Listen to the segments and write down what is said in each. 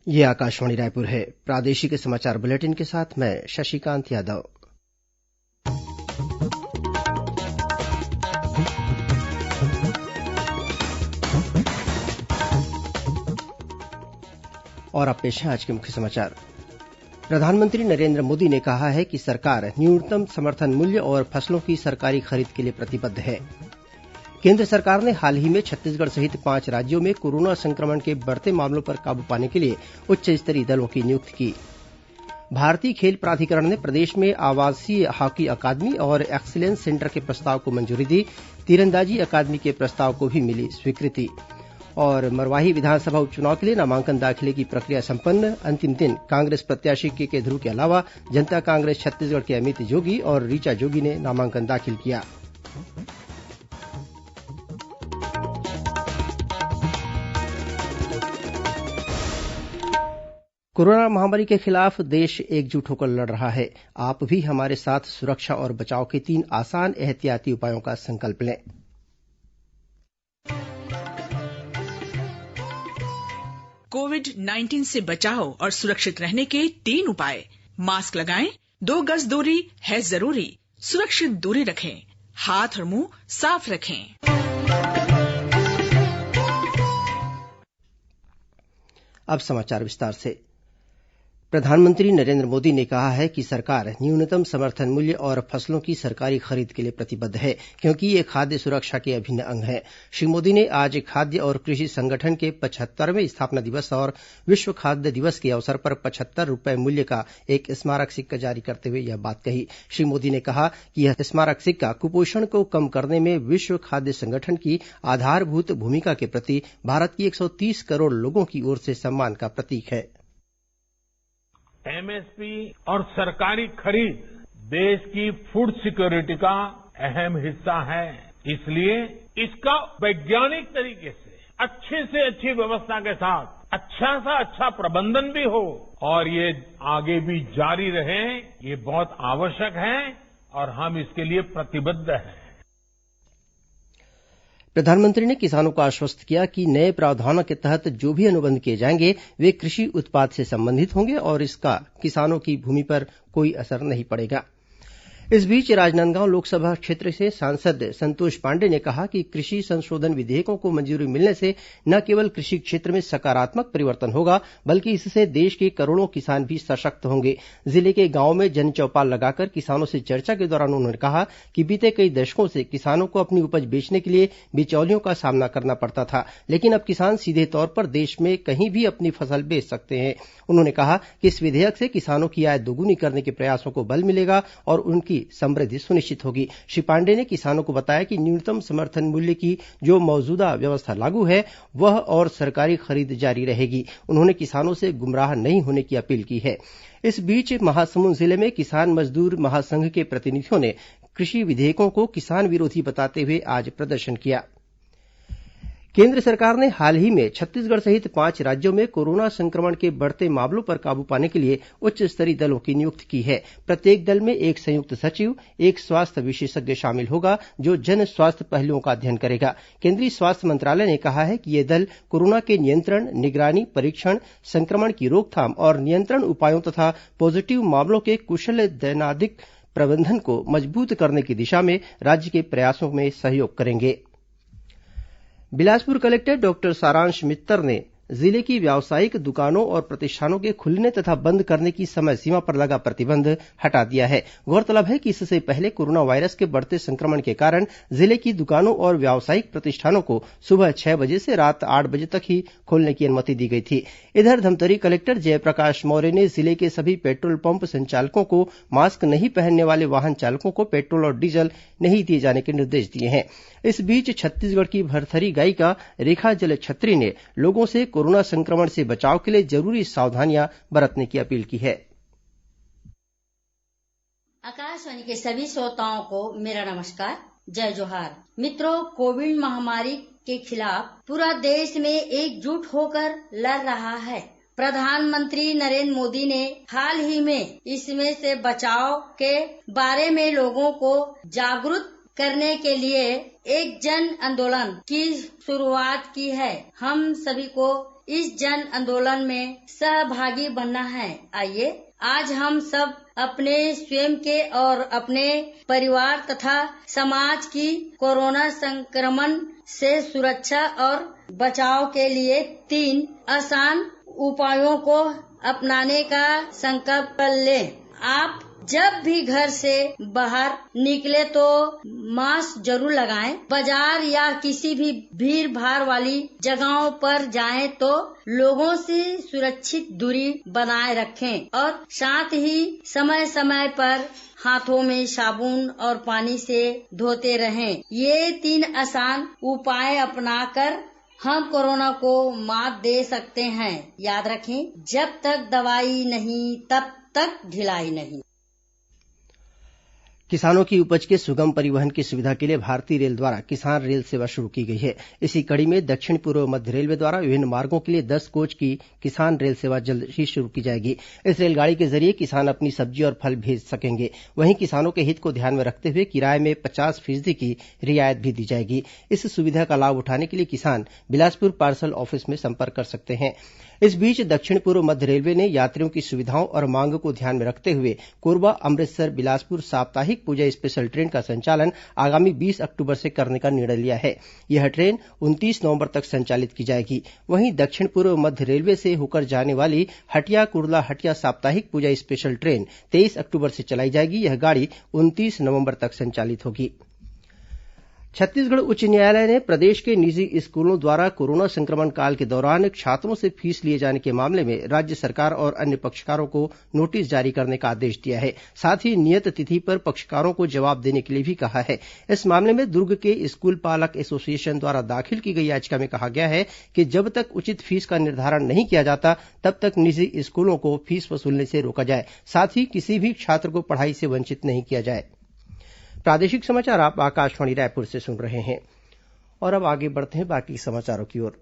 ये आकाशवाणी रायपुर है। प्रादेशिक समाचार बुलेटिन के साथ मैं शशिकांत यादव। और अब पेश है आज के मुख्य समाचार। प्रधानमंत्री नरेंद्र मोदी ने कहा है कि सरकार न्यूनतम समर्थन मूल्य और फसलों की सरकारी खरीद के लिए प्रतिबद्ध है। केंद्र सरकार ने हाल ही में छत्तीसगढ़ सहित 5 राज्यों में कोरोना संक्रमण के बढ़ते मामलों पर काबू पाने के लिए उच्च स्तरीय दलों की नियुक्ति की। भारतीय खेल प्राधिकरण ने प्रदेश में आवासीय हॉकी अकादमी और एक्सीलेंस सेंटर के प्रस्ताव को मंजूरी दी। तीरंदाजी अकादमी के प्रस्ताव को भी मिली स्वीकृति। और मरवाही विधानसभा उपचुनाव के लिए नामांकन दाखिले की प्रक्रिया संपन्न। अंतिम दिन कांग्रेस प्रत्याशी के ध्रुव के अलावा जनता कांग्रेस छत्तीसगढ़ के अमित जोगी और ऋचा जोगी ने नामांकन दाखिल किया। कोरोना महामारी के खिलाफ देश एकजुट होकर लड़ रहा है। आप भी हमारे साथ सुरक्षा और बचाव के 3 आसान एहतियाती उपायों का संकल्प लें। कोविड-19 से बचाव और सुरक्षित रहने के 3 उपाय। मास्क लगाएं, 2 गज दूरी है जरूरी, सुरक्षित दूरी रखें, हाथ और मुंह साफ रखें। अब समाचार विस्तार से। प्रधानमंत्री नरेंद्र मोदी ने कहा है कि सरकार न्यूनतम समर्थन मूल्य और फसलों की सरकारी खरीद के लिए प्रतिबद्ध है, क्योंकि ये खाद्य सुरक्षा के अभिन्न अंग है। श्री मोदी ने आज खाद्य और कृषि संगठन के 75वें स्थापना दिवस और विश्व खाद्य दिवस के अवसर पर 75 रुपये मूल्य का एक स्मारक सिक्का जारी करते हुए यह बात कही। श्री मोदी ने कहा कि यह स्मारक सिक्का कुपोषण को कम करने में विश्व खाद्य संगठन की आधारभूत भूमिका के प्रति भारत की 130 करोड़ लोगों की ओर से सम्मान का प्रतीक है। एमएसपी और सरकारी खरीद देश की फूड सिक्योरिटी का अहम हिस्सा है। इसलिए इसका वैज्ञानिक तरीके से अच्छी व्यवस्था के साथ अच्छा प्रबंधन भी हो और ये आगे भी जारी रहे, ये बहुत आवश्यक है और हम इसके लिए प्रतिबद्ध हैं। प्रधानमंत्री ने किसानों को आश्वस्त किया कि नए प्रावधानों के तहत जो भी अनुबंध किए जाएंगे वे कृषि उत्पाद से संबंधित होंगे और इसका किसानों की भूमि पर कोई असर नहीं पड़ेगा। इस बीच राजनांदगांव लोकसभा क्षेत्र से सांसद संतोष पांडेय ने कहा कि कृषि संशोधन विधेयकों को मंजूरी मिलने से न केवल कृषि क्षेत्र में सकारात्मक परिवर्तन होगा, बल्कि इससे देश के करोड़ों किसान भी सशक्त होंगे। जिले के गांव में जनचौपाल लगाकर किसानों से चर्चा के दौरान उन्होंने कहा कि बीते कई दशकों से किसानों को अपनी उपज बेचने के लिए बिचौलियों का सामना करना पड़ता था, लेकिन अब किसान सीधे तौर पर देश में कहीं भी अपनी फसल बेच सकते हैं। उन्होंने कहा कि इस विधेयक से किसानों की आय दोगुनी करने के प्रयासों को बल मिलेगा और उनकी समृद्धि सुनिश्चित होगी। श्री पांडेय ने किसानों को बताया कि न्यूनतम समर्थन मूल्य की जो मौजूदा व्यवस्था लागू है वह और सरकारी खरीद जारी रहेगी। उन्होंने किसानों से गुमराह नहीं होने की अपील की है। इस बीच महासमुंद जिले में किसान मजदूर महासंघ के प्रतिनिधियों ने कृषि विधेयकों को किसान विरोधी बताते हुए आज प्रदर्शन किया। केंद्र सरकार ने हाल ही में छत्तीसगढ़ सहित 5 राज्यों में कोरोना संक्रमण के बढ़ते मामलों पर काबू पाने के लिए उच्च स्तरीय दलों की नियुक्ति की है। प्रत्येक दल में एक संयुक्त सचिव, एक स्वास्थ्य विशेषज्ञ शामिल होगा जो जन स्वास्थ्य पहलुओं का अध्ययन करेगा। केंद्रीय स्वास्थ्य मंत्रालय ने कहा है कि ये दल कोरोना के नियंत्रण, निगरानी, परीक्षण, संक्रमण की रोकथाम और नियंत्रण उपायों तथा पॉजिटिव मामलों के कुशल दैनंदिन प्रबंधन को मजबूत करने की दिशा में राज्य के प्रयासों में सहयोग करेंगे। बिलासपुर कलेक्टर डॉक्टर सारांश मित्तर ने जिले की व्यावसायिक दुकानों और प्रतिष्ठानों के खुलने तथा बंद करने की समय सीमा पर लगा प्रतिबंध हटा दिया है। गौरतलब है कि इससे पहले कोरोना वायरस के बढ़ते संक्रमण के कारण जिले की दुकानों और व्यावसायिक प्रतिष्ठानों को सुबह 6 बजे से रात 8 बजे तक ही खोलने की अनुमति दी गई थी। इधर धमतरी कलेक्टर जयप्रकाश मौर्य ने जिले के सभी पेट्रोल पंप संचालकों को मास्क नहीं पहनने वाले वाहन चालकों को पेट्रोल और डीजल नहीं दिए जाने के निर्देश दिए हैं। इस बीच छत्तीसगढ़ की भरथरी गायिका रेखा जलछत्री ने लोगों से कोरोना संक्रमण से बचाव के लिए जरूरी सावधानियां बरतने की अपील की है। आकाशवाणी के सभी श्रोताओं को मेरा नमस्कार, जय जोहार। मित्रों, कोविड महामारी के खिलाफ पूरा देश में एकजुट होकर लड़ रहा है। प्रधानमंत्री नरेंद्र मोदी ने हाल ही में इसमें से बचाव के बारे में लोगों को जागरूक करने के लिए एक जन आंदोलन की शुरुआत की है। हम सभी को इस जन आंदोलन में सहभागी बनना है। आइए आज हम सब अपने स्वयं के और अपने परिवार तथा समाज की कोरोना संक्रमण से सुरक्षा और बचाव के लिए 3 आसान उपायों को अपनाने का संकल्प लें। आप जब भी घर से बाहर निकले तो मास्क जरूर लगाएं। बाजार या किसी भी भीड़ भाड़ वाली जगहों पर जाएं तो लोगों से सुरक्षित दूरी बनाए रखें और साथ ही समय समय पर हाथों में साबुन और पानी से धोते रहें। ये 3 आसान उपाय अपनाकर हम कोरोना को मात दे सकते हैं। याद रखें, जब तक दवाई नहीं तब तक ढिलाई नहीं। किसानों की उपज के सुगम परिवहन की सुविधा के लिए भारतीय रेल द्वारा किसान रेल सेवा शुरू की गई है। इसी कड़ी में दक्षिण पूर्व मध्य रेलवे द्वारा विभिन्न मार्गों के लिए 10 कोच की किसान रेल सेवा जल्द ही शुरू की जाएगी। इस रेलगाड़ी के जरिए किसान अपनी सब्जी और फल भेज सकेंगे। वहीं किसानों के हित को ध्यान में रखते हुए किराए में 50% की रियायत भी दी जाएगी। इस सुविधा का लाभ उठाने के लिए किसान बिलासपुर पार्सल ऑफिस में संपर्क कर सकते हैं। इस बीच दक्षिण पूर्व मध्य रेलवे ने यात्रियों की सुविधाओं और मांग को ध्यान में रखते हुए कोरबा अमृतसर बिलासपुर साप्ताहिक पूजा स्पेशल ट्रेन का संचालन आगामी 20 अक्टूबर से करने का निर्णय लिया है। यह ट्रेन 29 नवंबर तक संचालित की जाएगी। वहीं दक्षिण पूर्व मध्य रेलवे से होकर जाने वाली हटिया कुर्ला हटिया साप्ताहिक पूजा स्पेशल ट्रेन 23 अक्टूबर से चलाई जाएगी। यह गाड़ी 29 नवंबर तक संचालित होगी। छत्तीसगढ़ उच्च न्यायालय ने प्रदेश के निजी स्कूलों द्वारा कोरोना संक्रमण काल के दौरान छात्रों से फीस लिए जाने के मामले में राज्य सरकार और अन्य पक्षकारों को नोटिस जारी करने का आदेश दिया है। साथ ही नियत तिथि पर पक्षकारों को जवाब देने के लिए भी कहा है। इस मामले में दुर्ग के स्कूल पालक एसोसिएशन द्वारा दाखिल की गई याचिका में कहा गया है कि जब तक उचित फीस का निर्धारण नहीं किया जाता तब तक निजी स्कूलों को फीस वसूलने से रोका जाए। साथ ही किसी भी छात्र को पढ़ाई से वंचित नहीं किया जाए। प्रादेशिक समाचार आप आकाशवाणी रायपुर से सुन रहे हैं। और अब आगे बढ़ते हैं बाकी समाचारों की ओर।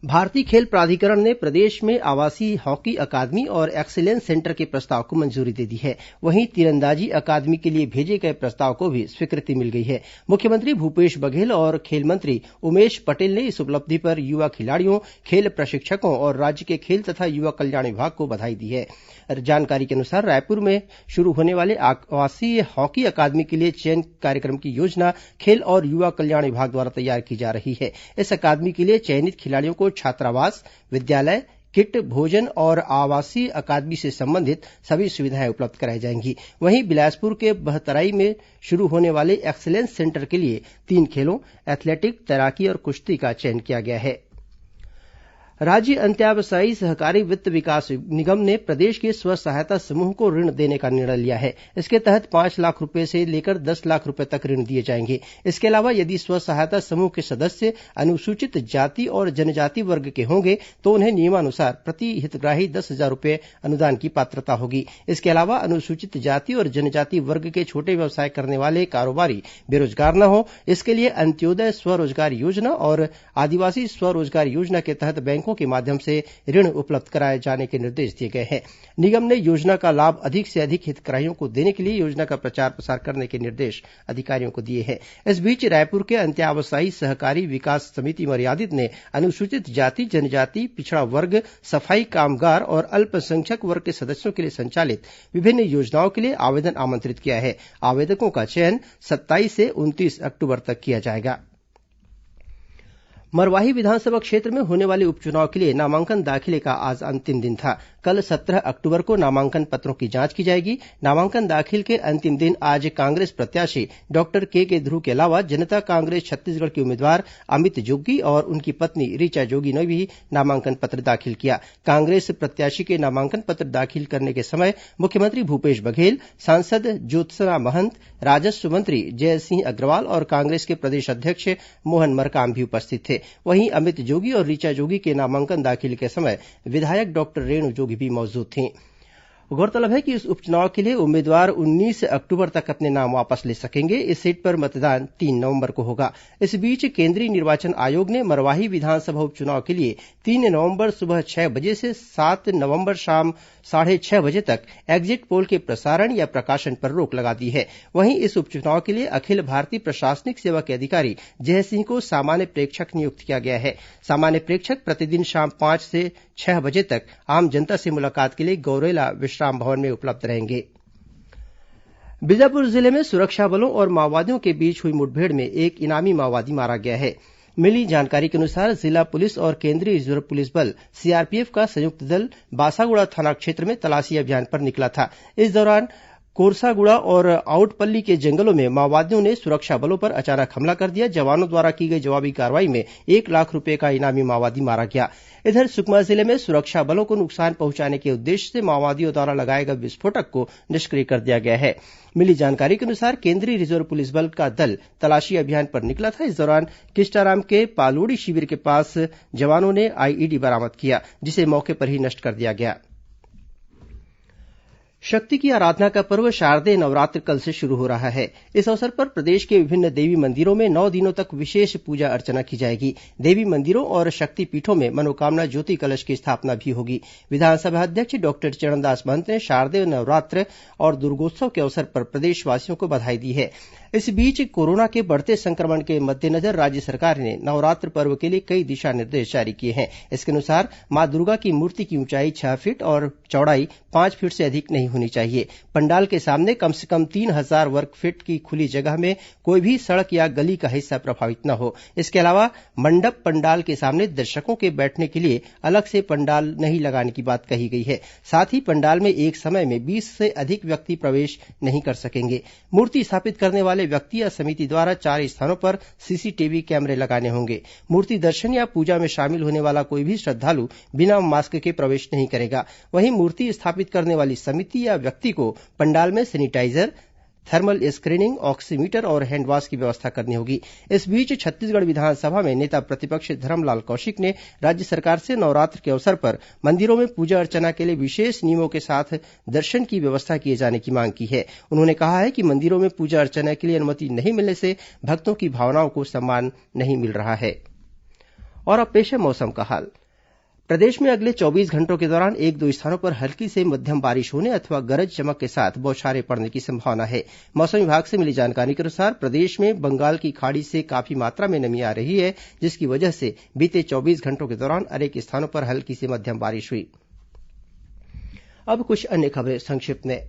भारतीय खेल प्राधिकरण ने प्रदेश में आवासीय हॉकी अकादमी और एक्सीलेंस सेंटर के प्रस्ताव को मंजूरी दे दी है। वहीं तीरंदाजी अकादमी के लिए भेजे गए प्रस्ताव को भी स्वीकृति मिल गई है। मुख्यमंत्री भूपेश बघेल और खेल मंत्री उमेश पटेल ने इस उपलब्धि पर युवा खिलाड़ियों, खेल प्रशिक्षकों और राज्य के खेल तथा युवा कल्याण विभाग को बधाई दी है। जानकारी के अनुसार रायपुर में शुरू होने वाले आवासीय हॉकी अकादमी के लिए चयन कार्यक्रम की योजना खेल और युवा कल्याण विभाग द्वारा तैयार की जा रही है। इस अकादमी के लिए चयनित खिलाड़ियों को छात्रावास, विद्यालय, किट, भोजन और आवासीय अकादमी से संबंधित सभी सुविधाएं उपलब्ध कराई जाएंगी। वहीं बिलासपुर के बहतराई में शुरू होने वाले एक्सीलेंस सेंटर के लिए 3 खेलों एथलेटिक, तैराकी और कुश्ती का चयन किया गया है। राज्य अंत्यावसायी सहकारी वित्त विकास निगम ने प्रदेश के स्व सहायता समूह को ऋण देने का निर्णय लिया है। इसके तहत 5 लाख रुपए से लेकर 10 लाख रुपए तक ऋण दिए जाएंगे। इसके अलावा यदि स्व सहायता समूह के सदस्य अनुसूचित जाति और जनजाति वर्ग के होंगे तो उन्हें नियमानुसार प्रति हितग्राही 10,000 रुपए अनुदान की पात्रता होगी। इसके अलावा अनुसूचित जाति और जनजाति वर्ग के छोटे व्यवसाय करने वाले कारोबारी बेरोजगार न हो, इसके लिए अंत्योदय स्वरोजगार योजना और आदिवासी स्वरोजगार योजना के तहत बैंकों के माध्यम से ऋण उपलब्ध कराए जाने के निर्देश दिए गए हैं। निगम ने योजना का लाभ अधिक से अधिक हितग्राहियों को देने के लिए योजना का प्रचार प्रसार करने के निर्देश अधिकारियों को दिए हैं। इस बीच रायपुर के अंत्यावसायी सहकारी विकास समिति मर्यादित ने अनुसूचित जाति, जनजाति, पिछड़ा वर्ग, सफाई कामगार और अल्पसंख्यक वर्ग के सदस्यों के लिए संचालित विभिन्न योजनाओं के लिए आवेदन आमंत्रित किया है। आवेदकों का चयन 27 से 29 अक्टूबर तक किया जाएगा। मरवाही विधानसभा क्षेत्र में होने वाले उपचुनाव के लिए नामांकन दाखिले का आज अंतिम दिन था। कल 17 अक्टूबर को नामांकन पत्रों की जांच की जाएगी। नामांकन दाखिल के अंतिम दिन आज कांग्रेस प्रत्याशी डॉक्टर के ध्रुव के अलावा जनता कांग्रेस छत्तीसगढ़ के उम्मीदवार अमित जोगी और उनकी पत्नी ऋचा जोगी ने भी नामांकन पत्र दाखिल किया। कांग्रेस प्रत्याशी के नामांकन पत्र दाखिल करने के समय मुख्यमंत्री भूपेश बघेल, सांसद ज्योत्सना महंत, राजस्व मंत्री जयसिंह अग्रवाल और कांग्रेस के प्रदेश अध्यक्ष मोहन मरकाम भी उपस्थित थे। वहीं अमित जोगी और ऋचा जोगी के नामांकन दाखिल के समय विधायक डॉक्टर रेणु जोगी भी मौजूद थीं। गौरतलब है कि इस उपचुनाव के लिए उम्मीदवार 19 अक्टूबर तक अपने नाम वापस ले सकेंगे। इस सीट पर मतदान 3 नवंबर को होगा। इस बीच केंद्रीय निर्वाचन आयोग ने मरवाही विधानसभा उपचुनाव के लिए 3 नवंबर सुबह 6 बजे से 7 नवंबर शाम 6:30 बजे तक एग्जिट पोल के प्रसारण या प्रकाशन पर रोक लगा दी है। वहीं इस उपचुनाव के लिए अखिल भारतीय प्रशासनिक सेवा के अधिकारी जय सिंह को सामान्य प्रेक्षक नियुक्त किया गया है। सामान्य प्रेक्षक प्रतिदिन शाम 5 से 6 बजे तक आम जनता से मुलाकात के लिए गौरेला विश्राम भवन में उपलब्ध रहेंगे। बीजापुर जिले में सुरक्षा बलों और माओवादियों के बीच हुई मुठभेड़ में एक इनामी माओवादी मारा गया है। मिली जानकारी के अनुसार जिला पुलिस और केंद्रीय रिजर्व पुलिस बल सीआरपीएफ का संयुक्त दल बासागुड़ा थाना क्षेत्र में तलाशी अभियान पर निकला था। इस दौरान कोरसागुड़ा और आउटपल्ली के जंगलों में माओवादियों ने सुरक्षा बलों पर अचानक हमला कर दिया। जवानों द्वारा की गई जवाबी कार्रवाई में 1 लाख रूपये का इनामी माओवादी मारा गया। इधर सुकमा जिले में सुरक्षा बलों को नुकसान पहुंचाने के उद्देश्य से माओवादियों द्वारा लगाए गए विस्फोटक को निष्क्रिय कर दिया गया है। मिली जानकारी के अनुसार केंद्रीय रिजर्व पुलिस बल का दल तलाशी अभियान पर निकला था। इस दौरान किस्टाराम के पालोड़ी शिविर के पास जवानों ने आईईडी बरामद किया, जिसे मौके पर ही नष्ट कर दिया गया। शक्ति की आराधना का पर्व शारदेय नवरात्र कल से शुरू हो रहा है। इस अवसर पर प्रदेश के विभिन्न देवी मंदिरों में 9 दिनों तक विशेष पूजा अर्चना की जाएगी। देवी मंदिरों और शक्तिपीठों में मनोकामना ज्योति कलश की स्थापना भी होगी। विधानसभा अध्यक्ष डॉक्टर चरणदास महंत ने शारदेय नवरात्र और दुर्गोत्सव के अवसर पर प्रदेशवासियों को बधाई दी है। इस बीच कोरोना के बढ़ते संक्रमण के मद्देनजर राज्य सरकार ने नवरात्र पर्व के लिए कई दिशा निर्देश जारी किए हैं। इसके अनुसार मां दुर्गा की मूर्ति की ऊंचाई 6 फीट और चौड़ाई 5 फीट से अधिक नहीं होनी चाहिए। पंडाल के सामने कम से कम 3000 वर्ग फीट की खुली जगह में कोई भी सड़क या गली का हिस्सा प्रभावित न हो। इसके अलावा मंडप पंडाल के सामने दर्शकों के बैठने के लिए अलग से पंडाल नहीं लगाने की बात कही गई है। साथ ही पंडाल में एक समय में 20 से अधिक व्यक्ति प्रवेश नहीं कर सकेंगे। मूर्ति स्थापित करने वाले व्यक्ति या समिति द्वारा 4 स्थानों पर सीसीटीवी कैमरे लगाने होंगे। मूर्ति दर्शन या पूजा में शामिल होने वाला कोई भी श्रद्धालु बिना मास्क के प्रवेश नहीं करेगा। वहीं मूर्ति स्थापित करने वाली समिति या व्यक्ति को पंडाल में सैनिटाइजर, थर्मल स्क्रीनिंग, ऑक्सीमीटर और हैंडवॉश की व्यवस्था करनी होगी। इस बीच छत्तीसगढ़ विधानसभा में नेता प्रतिपक्ष धरमलाल कौशिक ने राज्य सरकार से नवरात्र के अवसर पर मंदिरों में पूजा अर्चना के लिए विशेष नियमों के साथ दर्शन की व्यवस्था किए जाने की मांग की है। उन्होंने कहा है कि मंदिरों में पूजा अर्चना के लिए अनुमति नहीं मिलने से भक्तों की भावनाओं को सम्मान नहीं मिल रहा है। और अब पेश है मौसम का हाल। प्रदेश में अगले 24 घंटों के दौरान 1-2 स्थानों पर हल्की से मध्यम बारिश होने अथवा गरज चमक के साथ बौछारें पड़ने की संभावना है। मौसम विभाग से मिली जानकारी के अनुसार प्रदेश में बंगाल की खाड़ी से काफी मात्रा में नमी आ रही है, जिसकी वजह से बीते 24 घंटों के दौरान अनेक स्थानों पर हल्की से मध्यम बारिश हुई। अब कुछ अन्य खबरें संक्षिप्त में।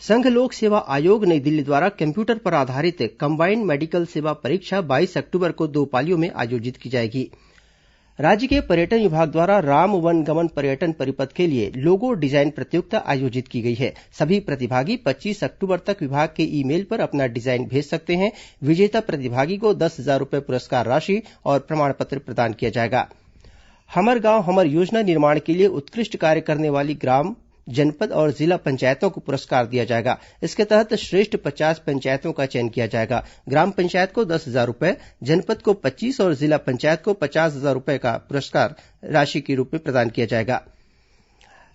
संघ लोक सेवा आयोग नई दिल्ली द्वारा कम्प्यूटर पर आधारित कंबाइंड मेडिकल सेवा परीक्षा 22 अक्टूबर को 2 पालियों में आयोजित की जाएगी। राज्य के पर्यटन विभाग द्वारा राम वन गमन पर्यटन परिपथ के लिए लोगो डिजाइन प्रतियोगिता आयोजित की गई है। सभी प्रतिभागी 25 अक्टूबर तक विभाग के ईमेल पर अपना डिजाइन भेज सकते हैं। विजेता प्रतिभागी को 10,000 रुपये पुरस्कार राशि और प्रमाण पत्र प्रदान किया जाएगा। हमर गांव हमर योजना निर्माण के लिए उत्कृष्ट कार्य करने वाली ग्राम, जनपद और जिला पंचायतों को पुरस्कार दिया जाएगा। इसके तहत श्रेष्ठ 50 पंचायतों का चयन किया जाएगा। ग्राम पंचायत को 10,000 रुपये, जनपद को 25 और जिला पंचायत को 50,000 रुपये का पुरस्कार राशि के रूप में प्रदान किया जाएगा।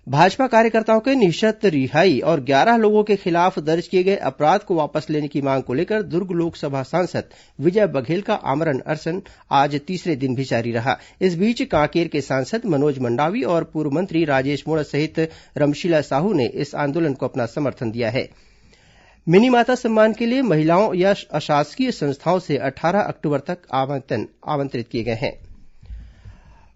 भाजपा कार्यकर्ताओं के निःशर्त रिहाई और 11 लोगों के खिलाफ दर्ज किए गए अपराध को वापस लेने की मांग को लेकर दुर्ग लोकसभा सांसद विजय बघेल का आमरण अनशन आज तीसरे दिन भी जारी रहा। इस बीच कांकेर के सांसद मनोज मंडावी और पूर्व मंत्री राजेश मूणत सहित रमशीला साहू ने इस आंदोलन को अपना समर्थन दिया है। मिनीमाता सम्मान के लिए महिलाओं या अशासकीय संस्थाओं से 18 अक्टूबर तक आमंत्रित किए गए हैं।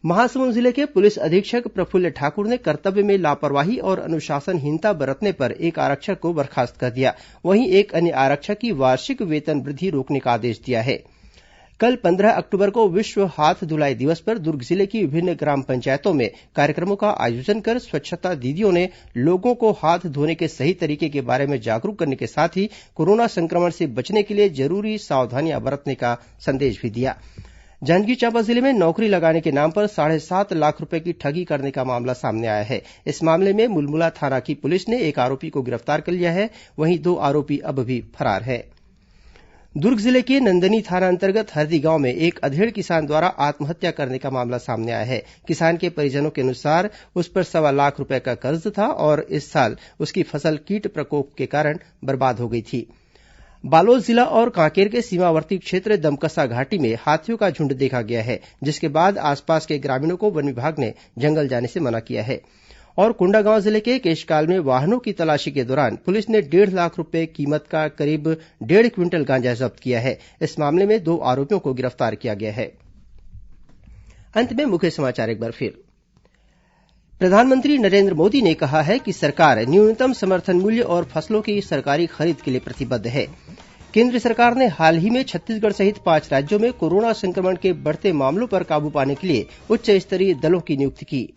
महासमुंद जिले के पुलिस अधीक्षक प्रफुल्ल ठाकुर ने कर्तव्य में लापरवाही और अनुशासनहीनता बरतने पर एक आरक्षक को बर्खास्त कर दिया। वहीं एक अन्य आरक्षक की वार्षिक वेतन वृद्धि रोकने का आदेश दिया है। कल 15 अक्टूबर को विश्व हाथ धुलाई दिवस पर दुर्ग जिले की विभिन्न ग्राम पंचायतों में कार्यक्रमों का आयोजन कर स्वच्छता दीदियों ने लोगों को हाथ धोने के सही तरीके के बारे में जागरूक करने के साथ ही कोरोना संक्रमण से बचने के लिए जरूरी सावधानियां बरतने का संदेश भी दिया। जांजगीर चांपा जिले में नौकरी लगाने के नाम पर 7.5 लाख रूपये की ठगी करने का मामला सामने आया है। इस मामले में मुलमुला थाना की पुलिस ने एक आरोपी को गिरफ्तार कर लिया है। वहीं 2 आरोपी अब भी फरार है। दुर्ग जिले के नंदनी थाना अंतर्गत हरदी गांव में एक अधेड़ किसान द्वारा आत्महत्या करने का मामला सामने आया है। किसान के परिजनों के अनुसार उस पर 1.25 लाख रूपये का कर्ज था और इस साल उसकी फसल कीट प्रकोप के कारण बर्बाद हो गई थी। बालोद जिला और कांकेर के सीमावर्ती क्षेत्र दमकसा घाटी में हाथियों का झुंड देखा गया है, जिसके बाद आसपास के ग्रामीणों को वन विभाग ने जंगल जाने से मना किया है। और कोंडागांव जिले के केशकाल में वाहनों की तलाशी के दौरान पुलिस ने 1.5 लाख रूपये कीमत का करीब 1.5 क्विंटल गांजा जब्त किया है। इस मामले में 2 आरोपियों को गिरफ्तार किया गया है। अंत में मुख्य समाचार एक बार फिर। प्रधानमंत्री नरेंद्र मोदी ने कहा है कि सरकार न्यूनतम समर्थन मूल्य और फसलों की सरकारी खरीद के लिए प्रतिबद्ध है। केंद्र सरकार ने हाल ही में छत्तीसगढ़ सहित 5 राज्यों में कोरोना संक्रमण के बढ़ते मामलों पर काबू पाने के लिए उच्च स्तरीय दलों की नियुक्ति की।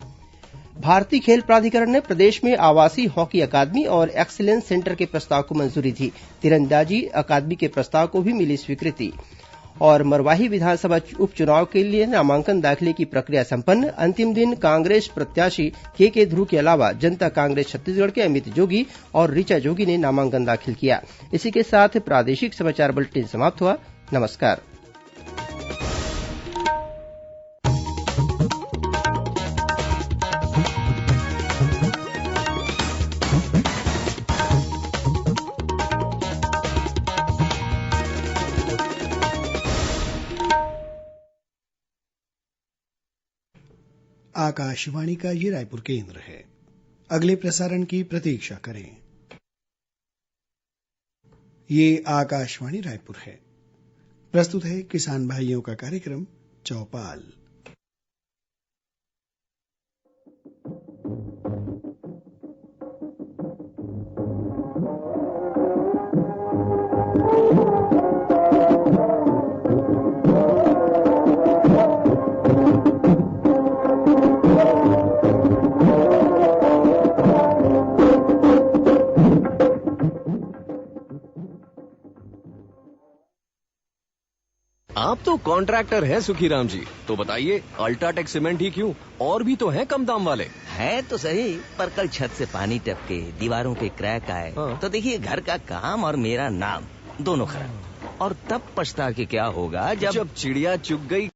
भारतीय खेल प्राधिकरण ने प्रदेश में आवासीय हॉकी अकादमी और एक्सीलेंस सेंटर के प्रस्ताव को मंजूरी दी। तीरंदाजी अकादमी के प्रस्ताव को भी मिली स्वीकृति। और मरवाही विधानसभा उपचुनाव के लिए नामांकन दाखिले की प्रक्रिया संपन्न। अंतिम दिन कांग्रेस प्रत्याशी के ध्रुव के अलावा जनता कांग्रेस छत्तीसगढ़ के अमित जोगी और ऋचा जोगी ने नामांकन दाखिल किया। इसी के साथ प्रादेशिक समाचार बुलेटिन समाप्त हुआ। नमस्कार। आकाशवाणी का ये रायपुर केंद्र है। अगले प्रसारण की प्रतीक्षा करें। ये आकाशवाणी रायपुर है। प्रस्तुत है किसान भाइयों का कार्यक्रम चौपाल। आप तो कॉन्ट्रैक्टर हैं सुखीराम जी, तो बताइए अल्ट्राटेक सीमेंट ही क्यों? और भी तो हैं कम दाम वाले। है तो सही, पर कल छत से पानी टपके दीवारों पे क्रैक आए तो देखिए घर का काम और मेरा नाम दोनों खराब। और तब पछता के क्या होगा जब चिड़िया चुग गई